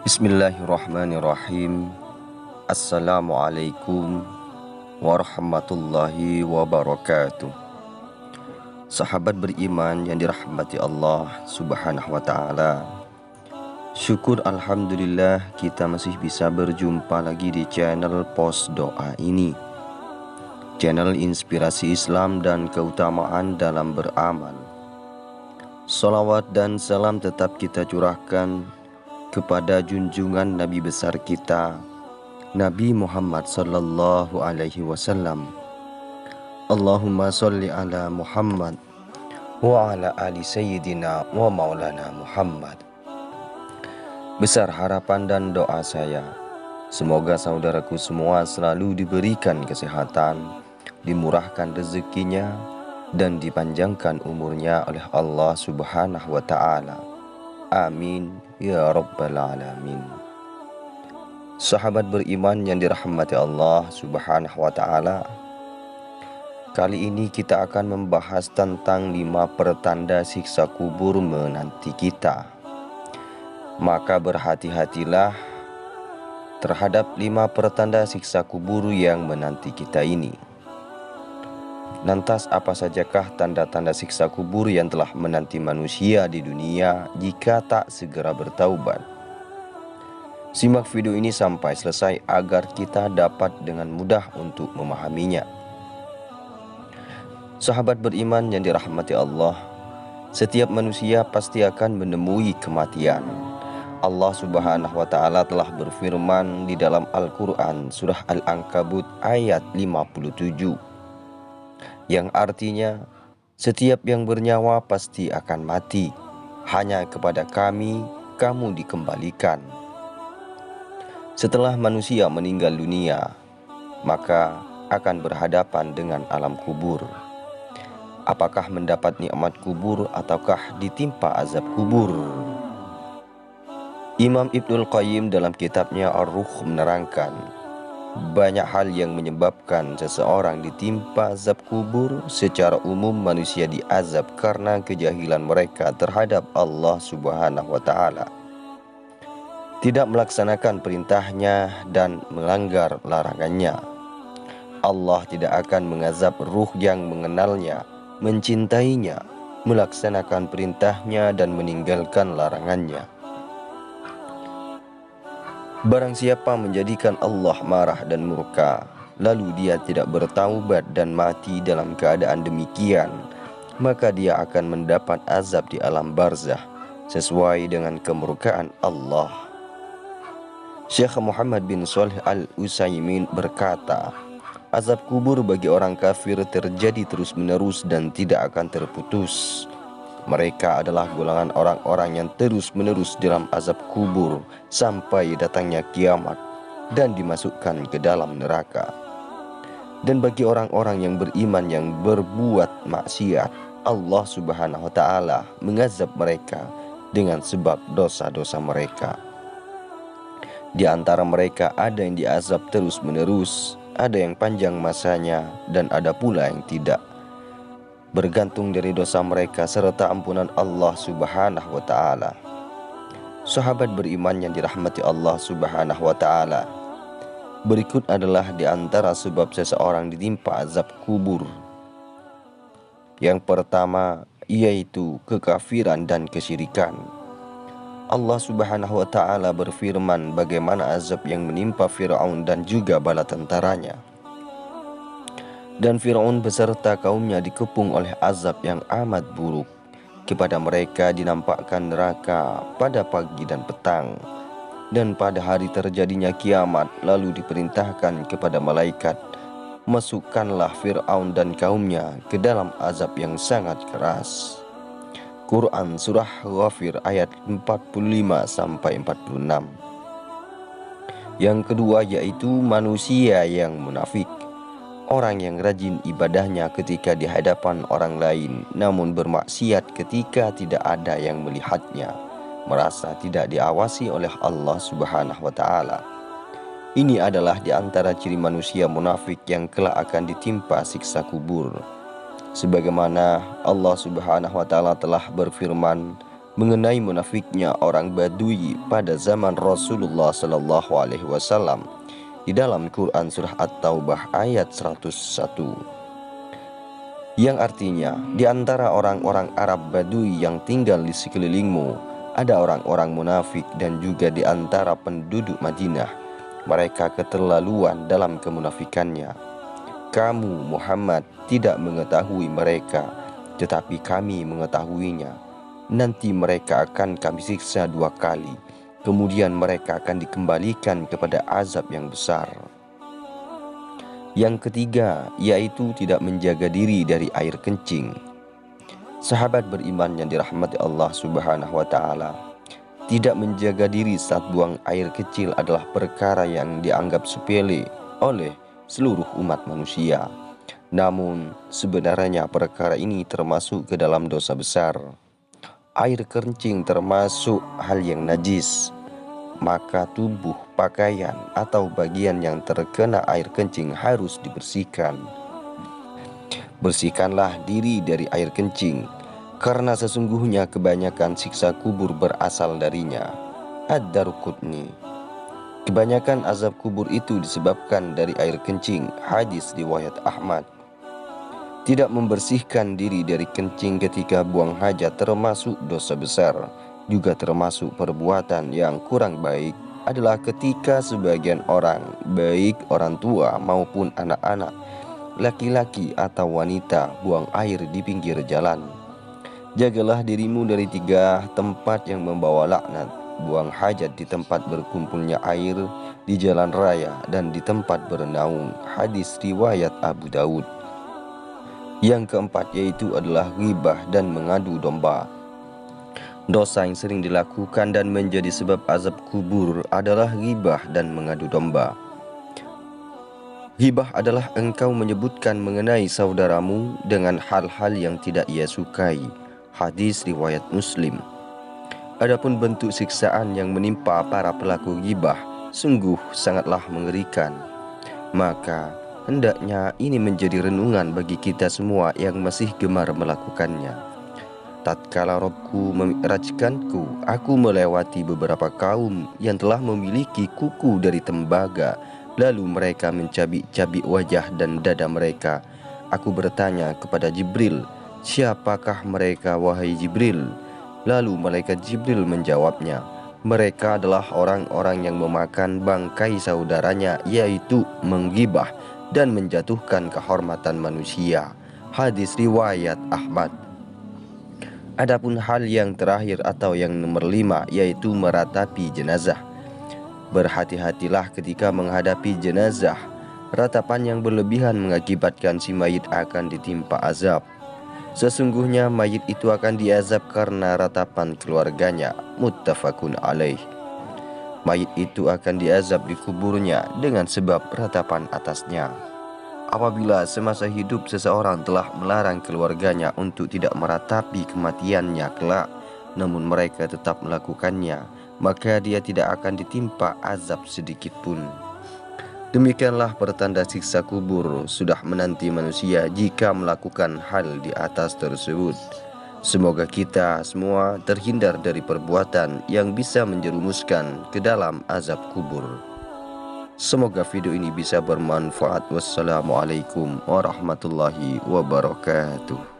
Bismillahirrahmanirrahim. Assalamualaikum warahmatullahi wabarakatuh. Sahabat beriman yang dirahmati Allah subhanahu wa ta'ala, syukur alhamdulillah kita masih bisa berjumpa lagi di channel Pos Doa ini, channel inspirasi Islam dan keutamaan dalam beramal. Salawat dan salam tetap kita curahkan kepada junjungan Nabi besar kita, Nabi Muhammad sallallahu alaihi wasallam. Allahumma sholli ala Muhammad wa ala ali sayyidina wa maulana Muhammad. Besar harapan dan doa saya, semoga saudaraku semua selalu diberikan kesehatan, dimurahkan rezekinya, dan dipanjangkan umurnya oleh Allah subhanahu wa ta'ala. Amin ya rabbal alamin. Sahabat beriman yang dirahmati Allah subhanahu wa ta'ala, kali ini kita akan membahas tentang 5 pertanda siksa kubur menanti kita. Maka berhati-hatilah terhadap 5 pertanda siksa kubur yang menanti kita ini. Lantas apa sajakah tanda-tanda siksa kubur yang telah menanti manusia di dunia jika tak segera bertaubat? Simak video ini sampai selesai agar kita dapat dengan mudah untuk memahaminya. Sahabat beriman yang dirahmati Allah, setiap manusia pasti akan menemui kematian. Allah subhanahu wa ta'ala telah berfirman di dalam Al-Quran surah Al-Ankabut ayat 57, yang artinya setiap yang bernyawa pasti akan mati, hanya kepada Kami kamu dikembalikan. Setelah manusia meninggal dunia, maka akan berhadapan dengan alam kubur. Apakah mendapat nikmat kubur ataukah ditimpa azab kubur? Imam Ibnul Qayyim dalam kitabnya Ar-Ruh menerangkan, banyak hal yang menyebabkan seseorang ditimpa azab kubur. Secara umum manusia diazab karena kejahilan mereka terhadap Allah subhanahu wa ta'ala, tidak melaksanakan perintahnya dan melanggar larangannya. Allah tidak akan mengazab ruh yang mengenalnya, mencintainya, melaksanakan perintahnya dan meninggalkan larangannya. Barang siapa menjadikan Allah marah dan murka, lalu dia tidak bertaubat dan mati dalam keadaan demikian, maka dia akan mendapat azab di alam barzah sesuai dengan kemurkaan Allah. Syekh Muhammad bin Shalih Al-Utsaimin berkata, azab kubur bagi orang kafir terjadi terus-menerus dan tidak akan terputus. Mereka adalah golongan orang-orang yang terus-menerus dalam azab kubur sampai datangnya kiamat dan dimasukkan ke dalam neraka. Dan bagi orang-orang yang beriman yang berbuat maksiat, Allah subhanahu wa ta'ala mengazab mereka dengan sebab dosa-dosa mereka. Di antara mereka ada yang diazab terus-menerus, ada yang panjang masanya, dan ada pula yang tidak, bergantung dari dosa mereka serta ampunan Allah subhanahu wa ta'ala. Sahabat beriman yang dirahmati Allah subhanahu wa ta'ala, berikut adalah di antara sebab seseorang ditimpa azab kubur. Yang pertama yaitu kekafiran dan kesyirikan. Allah subhanahu wa ta'ala berfirman bagaimana azab yang menimpa Fir'aun dan juga bala tentaranya. Dan Fir'aun beserta kaumnya dikepung oleh azab yang amat buruk. Kepada mereka dinampakkan neraka pada pagi dan petang. Dan pada hari terjadinya kiamat, lalu diperintahkan kepada malaikat, masukkanlah Fir'aun dan kaumnya ke dalam azab yang sangat keras. Quran surah Ghafir ayat 45-46. Yang kedua yaitu manusia yang munafik. Orang yang rajin ibadahnya ketika di hadapan orang lain, namun bermaksiat ketika tidak ada yang melihatnya, merasa tidak diawasi oleh Allah subhanahu wa ta'ala. Ini adalah di antara ciri manusia munafik yang kelak akan ditimpa siksa kubur. Sebagaimana Allah subhanahu wa ta'ala telah berfirman mengenai munafiknya orang Badui pada zaman Rasulullah Sallallahu Alaihi Wasallam di dalam Quran surah At-Taubah ayat 101, yang artinya di antara orang-orang Arab Badui yang tinggal di sekelilingmu ada orang-orang munafik, dan juga di antara penduduk Madinah mereka keterlaluan dalam kemunafikannya. Kamu Muhammad tidak mengetahui mereka, tetapi kami mengetahuinya. Nanti mereka akan kami siksa 2 kali, kemudian mereka akan dikembalikan kepada azab yang besar. Yang ketiga, yaitu tidak menjaga diri dari air kencing. Sahabat beriman yang dirahmati Allah Subhanahu wa Ta'ala, tidak menjaga diri saat buang air kecil adalah perkara yang dianggap sepele oleh seluruh umat manusia. Namun sebenarnya perkara ini termasuk ke dalam dosa besar. Air kencing termasuk hal yang najis, maka tubuh, pakaian, atau bagian yang terkena air kencing harus dibersihkan. Bersihkanlah diri dari air kencing, karena sesungguhnya kebanyakan siksa kubur berasal darinya. Ad-Darqutni. Kebanyakan azab kubur itu disebabkan dari air kencing. Hadis riwayat Ahmad. Tidak membersihkan diri dari kencing ketika buang hajat termasuk dosa besar. Juga termasuk perbuatan yang kurang baik adalah ketika sebagian orang, baik orang tua maupun anak-anak, laki-laki atau wanita, buang air di pinggir jalan. Jagalah dirimu dari 3 tempat yang membawa laknat: buang hajat di tempat berkumpulnya air, di jalan raya, dan di tempat bernaung. Hadis riwayat Abu Daud. Yang keempat yaitu adalah ghibah dan mengadu domba. Dosa yang sering dilakukan dan menjadi sebab azab kubur adalah ghibah dan mengadu domba. Ghibah adalah engkau menyebutkan mengenai saudaramu dengan hal-hal yang tidak ia sukai. Hadis riwayat Muslim. Adapun bentuk siksaan yang menimpa para pelaku ghibah sungguh sangatlah mengerikan. Maka hendaknya ini menjadi renungan bagi kita semua yang masih gemar melakukannya. Tatkala Robku memi'rajkanku, aku melewati beberapa kaum yang telah memiliki kuku dari tembaga. Lalu mereka mencabik-cabik wajah dan dada mereka. Aku bertanya kepada Jibril, "Siapakah mereka, wahai Jibril?" Lalu malaikat Jibril menjawabnya, "Mereka adalah orang-orang yang memakan bangkai saudaranya, yaitu menggibah dan menjatuhkan kehormatan manusia." Hadis riwayat Ahmad. Adapun hal yang terakhir atau yang nomor 5 yaitu meratapi jenazah. Berhati-hatilah ketika menghadapi jenazah. Ratapan yang berlebihan mengakibatkan si mayit akan ditimpa azab. Sesungguhnya mayit itu akan diazab karena ratapan keluarganya. Muttafaqun alaih. Mayit itu akan diazab di kuburnya dengan sebab ratapan atasnya. Apabila semasa hidup seseorang telah melarang keluarganya untuk tidak meratapi kematiannya kelak, namun mereka tetap melakukannya, maka dia tidak akan ditimpa azab sedikit pun. Demikianlah pertanda siksa kubur sudah menanti manusia jika melakukan hal di atas tersebut. Semoga kita semua terhindar dari perbuatan yang bisa menjerumuskan ke dalam azab kubur. Semoga video ini bisa bermanfaat. Wassalamualaikum warahmatullahi wabarakatuh.